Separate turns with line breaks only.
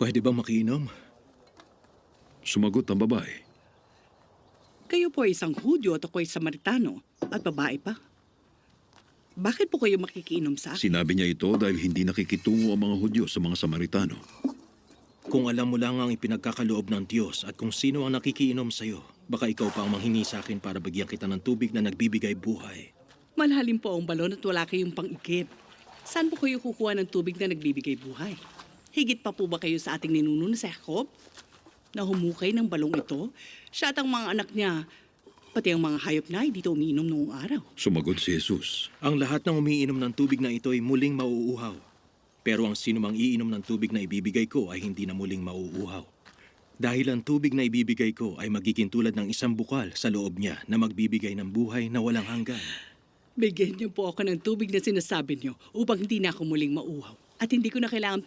Pwede bang makiinom?
Sumagot ang babae.
Kayo po ay isang Hudyo at ako ay Samaritano at babae pa. Bakit po kayo makikiinom sa akin?
Sinabi niya ito dahil hindi nakikitungo ang mga Hudyo sa mga Samaritano.
Kung alam mo lang ang ipinagkakaloob ng Diyos at kung sino ang nakikiinom sa'yo, baka ikaw pa ang manghingi sa akin para bigyan kita ng tubig na nagbibigay buhay.
Malalim po ang balon at wala kayong pang-ikip. Saan po kayo kukuha ng tubig na nagbibigay buhay? Higit pa po ba kayo sa ating ninuno na si Jacob? Na humukay ng balong ito, siya at ang mga anak niya, pati ang mga hayop na ay dito umiinom noong araw.
Sumagot si Jesus.
Ang lahat ng umiinom ng tubig na ito ay muling mauuhaw. Pero ang sino mang iinom ng tubig na ibibigay ko ay hindi na muling mauuhaw. Dahil ang tubig na ibibigay ko ay magiging tulad ng isang bukal sa loob niya na magbibigay ng buhay na walang hanggan.
Bigyan niyo po ako ng tubig na sinasabi niyo upang hindi na ako muling mauhaw. At hindi ko na kailangan